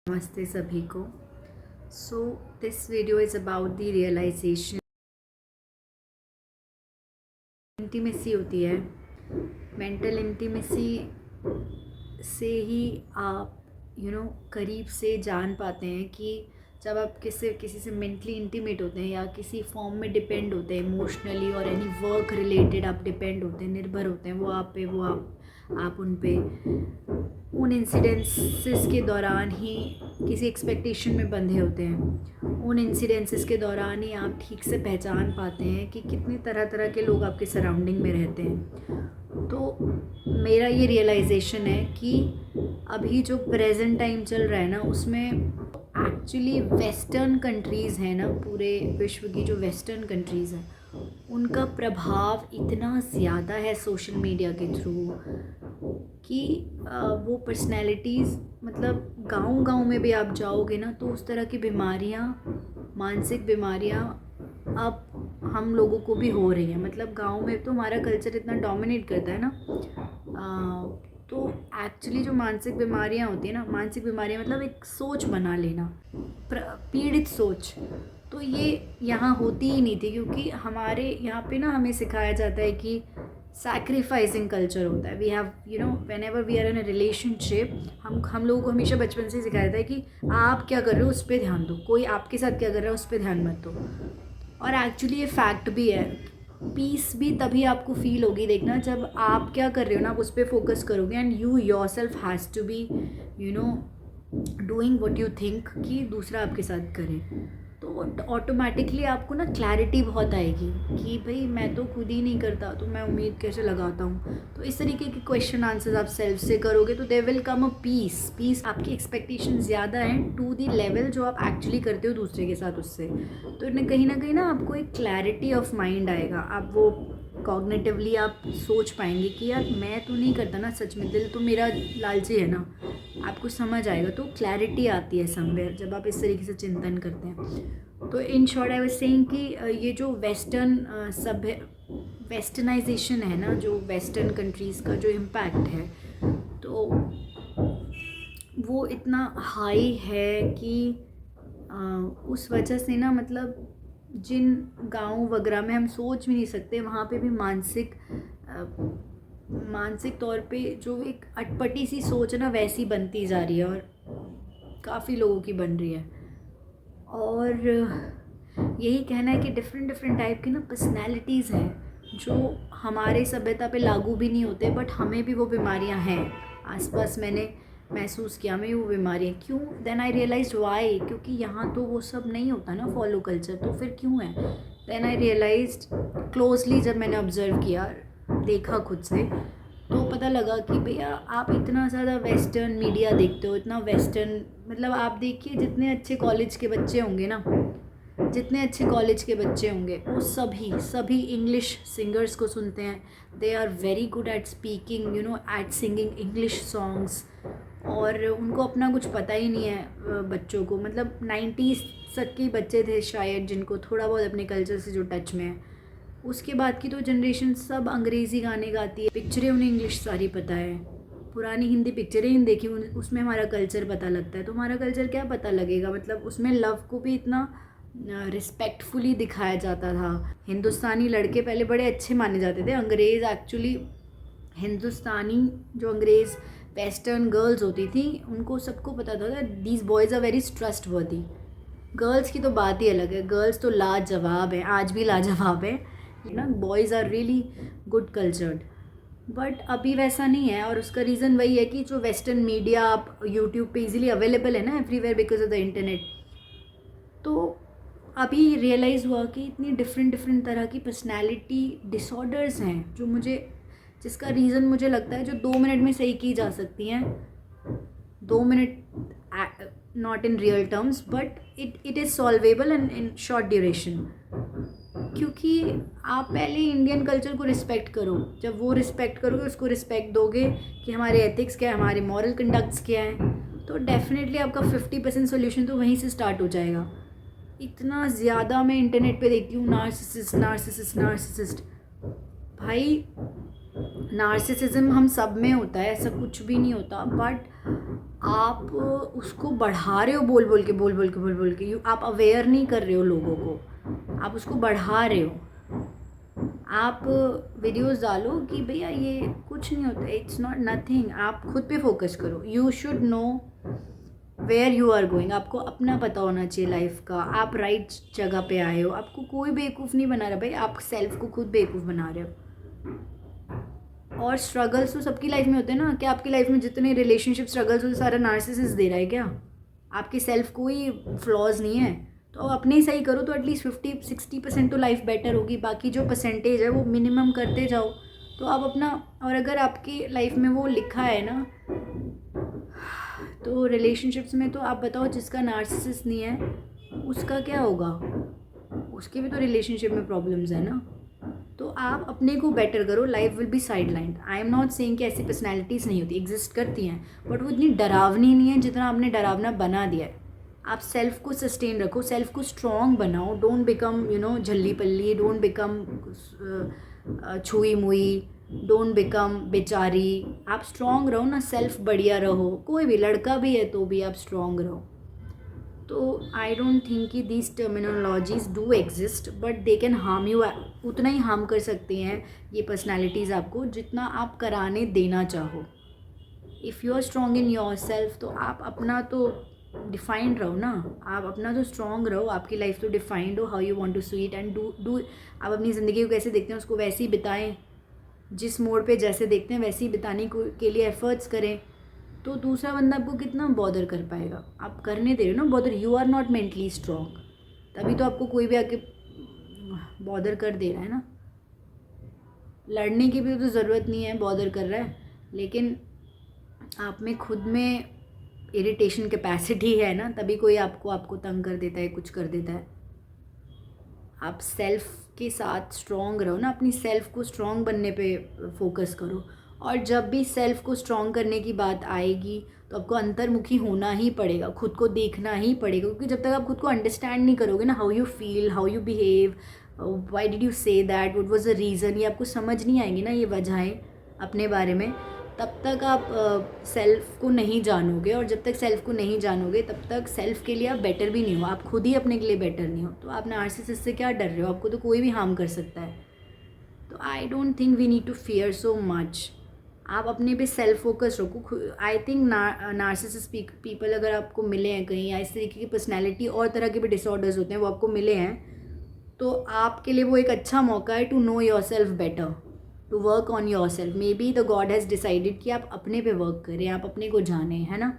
नमस्ते सभी को। So this video is about the realisation. Intimacy होती है, मेंटल इंटीमेसी से ही आप करीब से जान पाते हैं कि जब आप किसी से मेंटली इंटीमेट होते हैं या किसी फॉर्म में डिपेंड होते हैं इमोशनली और एनी वर्क रिलेटेड आप डिपेंड होते हैं, निर्भर होते हैं वो आप पे, वो आप उन पे, उन इंसिडेंसेस के दौरान ही किसी एक्सपेक्टेशन में बंधे होते हैं। उन इंसिडेंसेस के दौरान ही आप ठीक से पहचान पाते हैं कि कितने तरह तरह के लोग आपके सराउंडिंग में रहते हैं। तो मेरा ये रियलाइजेशन है कि अभी जो प्रेजेंट टाइम चल रहा है ना, उसमें एक्चुअली वेस्टर्न कंट्रीज़ हैं ना, पूरे विश्व की जो वेस्टर्न कंट्रीज़ हैं उनका प्रभाव इतना ज़्यादा है सोशल मीडिया के थ्रू कि वो पर्सनैलिटीज़, मतलब गांव-गांव में भी आप जाओगे ना तो उस तरह की बीमारियां, मानसिक बीमारियां अब हम लोगों को भी हो रही हैं। मतलब गांव में तो हमारा कल्चर इतना डोमिनेट करता है ना, तो एक्चुअली जो मानसिक बीमारियां होती हैं ना, मानसिक बीमारियां मतलब एक सोच बना लेना, पीड़ित सोच, तो ये यहाँ होती ही नहीं थी। क्योंकि हमारे यहाँ पे ना हमें सिखाया जाता है कि सैक्रिफाइसिंग कल्चर होता है। We have whenever we are in a relationship, हम लोगों को हमेशा बचपन से सिखाया जाता है कि आप क्या कर रहे हो उस पर ध्यान दो, कोई आपके साथ क्या कर रहा है उस पर ध्यान मत दो। और एक्चुअली ये फैक्ट भी है। पीस भी तभी आपको फील होगी, देखना, जब आप क्या कर रहे हो ना आप उस पर फोकस करोगे and you yourself has to be doing what you think कि दूसरा आपके साथ करे। तो ऑटोमेटिकली आपको ना क्लैरिटी बहुत आएगी कि भाई मैं तो खुद ही नहीं करता तो मैं उम्मीद कैसे लगाता हूँ। तो इस तरीके के क्वेश्चन आंसर्स आप सेल्फ से करोगे तो they will come a peace. आपकी एक्सपेक्टेशन ज़्यादा हैं टू दी लेवल जो आप एक्चुअली करते हो दूसरे के साथ उससे। तो ना कहीं ना आपको एक क्लैरिटी ऑफ माइंड आएगा। आप वो कॉग्निटिवली आप सोच पाएंगे कि यार मैं तो नहीं करता ना, सच में दिल तो मेरा लालची है ना। आपको समझ आएगा, तो क्लैरिटी आती है समवेयर जब आप इस तरीके से चिंतन करते हैं। तो in short I was saying कि ये जो वेस्टर्नाइजेशन है ना, जो वेस्टर्न कंट्रीज़ का जो इम्पैक्ट है, तो वो इतना हाई है कि उस वजह से ना, मतलब जिन गाँव वगैरह में हम सोच भी नहीं सकते, वहाँ पे भी मानसिक तौर पे जो एक अटपटी सी सोच है ना वैसी बनती जा रही है, और काफ़ी लोगों की बन रही है। और यही कहना है कि डिफरेंट डिफरेंट टाइप की ना पर्सनैलिटीज़ हैं जो हमारे सभ्यता पे लागू भी नहीं होते, बट हमें भी वो बीमारियां हैं आसपास। मैंने महसूस किया हमें वो बीमारियां क्यों। देन आई रियलाइज वाई, क्योंकि यहाँ तो वो सब नहीं होता ना फॉलो कल्चर, तो फिर क्यों है। देन आई रियलाइज क्लोजली, जब मैंने ऑब्जर्व किया, देखा खुद से, तो पता लगा कि भैया आप इतना ज़्यादा वेस्टर्न मीडिया देखते हो, इतना वेस्टर्न, मतलब आप देखिए जितने अच्छे कॉलेज के बच्चे होंगे ना, जितने अच्छे कॉलेज के बच्चे होंगे वो सभी इंग्लिश सिंगर्स को सुनते हैं। They are very good at speaking, at singing English songs. और उनको अपना कुछ पता ही नहीं है बच्चों को। मतलब 90s तक के बच्चे थे शायद जिनको थोड़ा बहुत अपने कल्चर से जो टच में है। उसके बाद की तो जनरेशन सब अंग्रेज़ी गाने गाती है, पिक्चरें उन्हें इंग्लिश सारी पता है, पुरानी हिंदी पिक्चरें ही देखी, उसमें हमारा कल्चर पता लगता है। तो हमारा कल्चर क्या पता लगेगा। मतलब उसमें लव को भी इतना रिस्पेक्टफुली दिखाया जाता था। हिंदुस्तानी लड़के पहले बड़े अच्छे माने जाते थे। अंग्रेज़ एक्चुअली, हिंदुस्तानी जो अंग्रेज़ वेस्टर्न गर्ल्स होती थी उनको सबको पता था these boys are very trustworthy. Girls की तो बात ही अलग है, गर्ल्स तो लाजवाब है, आज भी लाजवाब है ना। Boys are really good cultured, but अभी वैसा नहीं है। और उसका रीज़न वही है कि जो वेस्टर्न मीडिया आप यूट्यूब पे इजीली अवेलेबल है ना everywhere because of the internet. तो अभी रियलाइज़ हुआ कि इतनी डिफरेंट डिफरेंट तरह की पर्सनैलिटी डिसऑर्डर्स हैं जो जिसका रीज़न मुझे लगता है जो 2 मिनट में सही की जा सकती हैं। 2 minute, not in real terms, but it is solvable and in short duration. क्योंकि आप पहले इंडियन कल्चर को रिस्पेक्ट करो। जब वो रिस्पेक्ट करोगे, उसको रिस्पेक्ट दोगे कि हमारे एथिक्स क्या है, हमारे मॉरल कंडक्ट्स क्या हैं, तो डेफिनेटली आपका 50% सोल्यूशन तो वहीं से स्टार्ट हो जाएगा। इतना ज़्यादा मैं इंटरनेट पे देखती हूँ नार्सिसिस्ट। भाई नार्सिसिज्म हम सब में होता है, ऐसा कुछ भी नहीं होता, बट आप उसको बढ़ा रहे हो बोल बोल के आप अवेयर नहीं कर रहे हो लोगों को, आप उसको बढ़ा रहे हो। आप वीडियोस डालो कि भैया ये कुछ नहीं होता, इट्स नॉट नथिंग, आप खुद पे फोकस करो। You should know where you are going, आपको अपना पता होना चाहिए लाइफ का, आप राइट जगह पे आए हो, आपको कोई बेवकूफ़ नहीं बना रहा भाई, आप सेल्फ को खुद बेवकूफ़ बना रहे हो। और स्ट्रगल्स तो सबकी लाइफ में होते हैं ना, कि आपकी लाइफ में जितने रिलेशनशिप स्ट्रगल्स होते सारा नार्सिसिस्ट दे रहा है क्या? आपकी सेल्फ कोई फ्लॉज नहीं है, तो अपने ही सही करो तो एटलीस्ट 50-60% तो लाइफ बेटर होगी, बाकी जो परसेंटेज है वो मिनिमम करते जाओ तो आप अपना। और अगर आपकी लाइफ में वो लिखा है ना, तो रिलेशनशिप्स में तो आप बताओ, जिसका नार्सिसिस्ट नहीं है उसका क्या होगा? उसके भी तो रिलेशनशिप में प्रॉब्लम्स है ना। तो आप अपने को बेटर करो, life will be side lined. I am not saying कि ऐसी पर्सनैलिटीज़ नहीं होती, एग्जिस्ट करती हैं, बट वो इतनी डरावनी नहीं है जितना आपने डरावना बना दिया है। आप सेल्फ को सस्टेन रखो, सेल्फ को स्ट्रॉन्ग बनाओ, डोंट बिकम झल्ली पल्ली, डोंट बिकम छुई मुई, डोंट बिकम बेचारी। आप स्ट्रॉन्ग रहो ना, सेल्फ बढ़िया रहो, कोई भी लड़का भी है तो भी आप स्ट्रॉन्ग रहो। तो आई डोंट थिंक कि these terminologies do exist, but they can harm you. उतना ही हार्म कर सकती हैं ये पर्सनैलिटीज़ आपको जितना आप कराने देना चाहो। If you are strong in yourself, तो आप अपना तो डिफाइंड रहो ना, आप अपना तो स्ट्रॉन्ग रहो, आपकी लाइफ तो डिफाइंड हो, how you want to sweet and do. आप अपनी ज़िंदगी को कैसे देखते हैं उसको वैसे ही बिताएं, जिस मोड़ पे जैसे देखते हैं वैसे ही बिताने के लिए एफर्ट्स करें। तो दूसरा बंदा आपको कितना बॉदर कर पाएगा? आप करने दे रहे हो ना bother, you are not mentally strong, तभी तो आपको कोई भी आके बॉदर कर दे रहा है ना। लड़ने की भी तो ज़रूरत नहीं है, बॉदर कर रहा है, लेकिन आप में खुद में इरिटेशन कैपेसिटी है ना, तभी कोई आपको तंग कर देता है, कुछ कर देता है। आप सेल्फ के साथ स्ट्रॉन्ग रहो ना, अपनी सेल्फ को स्ट्रॉन्ग बनने पे फोकस करो। और जब भी सेल्फ को स्ट्रॉन्ग करने की बात आएगी तो आपको अंतर्मुखी होना ही पड़ेगा, खुद को देखना ही पड़ेगा, क्योंकि जब तक आप खुद को अंडरस्टैंड नहीं करोगे ना, how you feel, how you behave, why did you say that, what was the reason, ये आपको समझ नहीं आएंगी ना, ये वजहें अपने बारे में, तब तक आप सेल्फ को नहीं जानोगे। और जब तक सेल्फ को नहीं जानोगे तब तक सेल्फ के लिए आप बेटर भी नहीं हो, आप खुद ही अपने के लिए बेटर नहीं हो। तो आप नार्सिसिस्ट से क्या डर रहे हो? आपको तो कोई भी हार्म कर सकता है। तो I don't think we need to fear so much. आप अपने पे सेल्फ फोकस रखो। आई थिंक नार्सिसिस्ट पीपल अगर आपको मिले हैं कहीं, या इस तरीके की पर्सनैलिटी और तरह के भी डिसऑर्डर्स होते हैं वो आपको मिले हैं, तो आपके लिए वो एक अच्छा मौका है to know yourself better, to work on yourself. Maybe the god has decided कि आप अपने पे वर्क करें, आप अपने को जाने, है ना।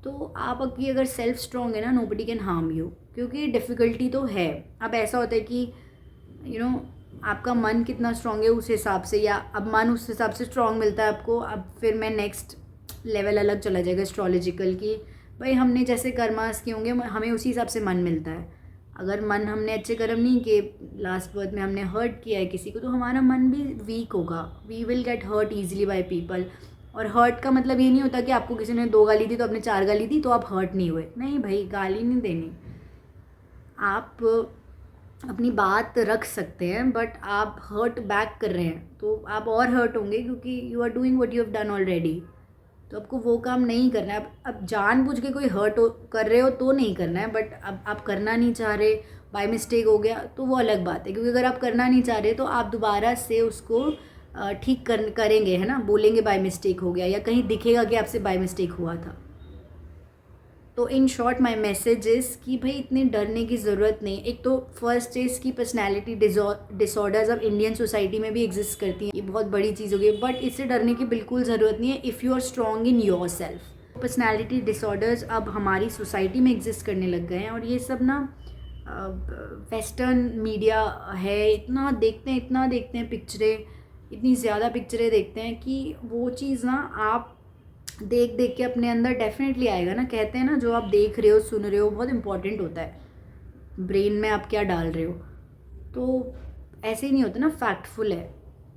तो आप अगर सेल्फ स्ट्रॉन्ग है ना, नोबडी कैन हार्म यू, क्योंकि डिफ़िकल्टी तो है। अब ऐसा होता है कि आपका मन कितना स्ट्रॉन्ग है उस हिसाब से, या अब मन उस हिसाब से स्ट्रॉन्ग मिलता है आपको। अब फिर मैं नेक्स्ट लेवल अलग चला जाएगा एस्ट्रोलॉजिकल की, भाई हमने जैसे कर्मास किए होंगे हमें उसी हिसाब से मन मिलता है। अगर मन हमने अच्छे कर्म नहीं किए, लास्ट बर्थ में हमने हर्ट किया है किसी को, तो हमारा मन भी वीक होगा, we will get hurt easily by people. और हर्ट का मतलब ये नहीं होता कि आपको किसी ने 2 गाली दी तो आपने 4 गाली दी तो आप हर्ट नहीं हुए। नहीं भाई, गाली नहीं देनी, आप अपनी बात रख सकते हैं, बट आप हर्ट बैक कर रहे हैं तो आप और हर्ट होंगे, क्योंकि you are doing what you have done already. तो आपको वो काम नहीं करना है। अब जानबूझ के कोई हर्ट कर रहे हो तो नहीं करना है, बट अब आप करना नहीं चाह रहे, बाय मिस्टेक हो गया तो वो अलग बात है। क्योंकि अगर आप करना नहीं चाह रहे तो आप दोबारा से उसको ठीक करेंगे, है ना, बोलेंगे बाय मिस्टेक हो गया, या कहीं दिखेगा कि आपसे बाय मिस्टेक हुआ था। तो in short my message is कि भाई इतने डरने की ज़रूरत नहीं। एक तो फर्स्ट है इसकी पर्सनैलिटी डिसऑर्डर्स अब इंडियन सोसाइटी में भी एग्जिस्ट करती हैं, ये बहुत बड़ी चीज़ होगी, बट इससे डरने की बिल्कुल ज़रूरत नहीं है if you are strong in yourself. Personality disorders अब हमारी सोसाइटी में एग्जिस्ट करने लग गए हैं, और ये सब ना वेस्टर्न मीडिया है, इतना देखते हैं पिक्चरें, इतनी ज़्यादा पिक्चरें देखते हैं कि वो चीज़ ना आप देख के अपने अंदर डेफिनेटली आएगा ना। कहते हैं ना, जो आप देख रहे हो सुन रहे हो बहुत इंपॉर्टेंट होता है, ब्रेन में आप क्या डाल रहे हो। तो ऐसे ही नहीं होता ना, फैक्टफुल है।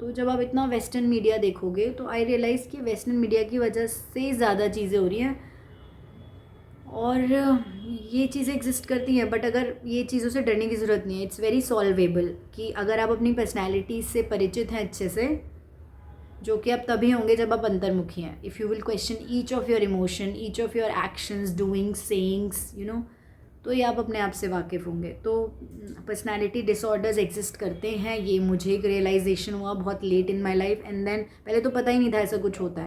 तो जब आप इतना वेस्टर्न मीडिया देखोगे तो आई रियलाइज़ कि वेस्टर्न मीडिया की वजह से ज़्यादा चीज़ें हो रही हैं, और ये चीज़ें एग्जिस्ट करती हैं, बट अगर ये चीज़ों से डरने की ज़रूरत नहीं है। इट्स वेरी सॉल्वेबल कि अगर आप अपनी पर्सनैलिटी से परिचित हैं अच्छे से, जो कि अब तभी होंगे जब आप अंतर्मुखी हैं. If you will question each of your emotion, each of your actions, doing, sayings, तो ये आप अपने आप से वाकिफ़ होंगे. तो पर्सनालिटी डिसऑर्डर्स एग्जिस्ट करते हैं, ये मुझे एक रियलाइजेशन हुआ बहुत late in my life. And then पहले तो पता ही नहीं था ऐसा कुछ होता है.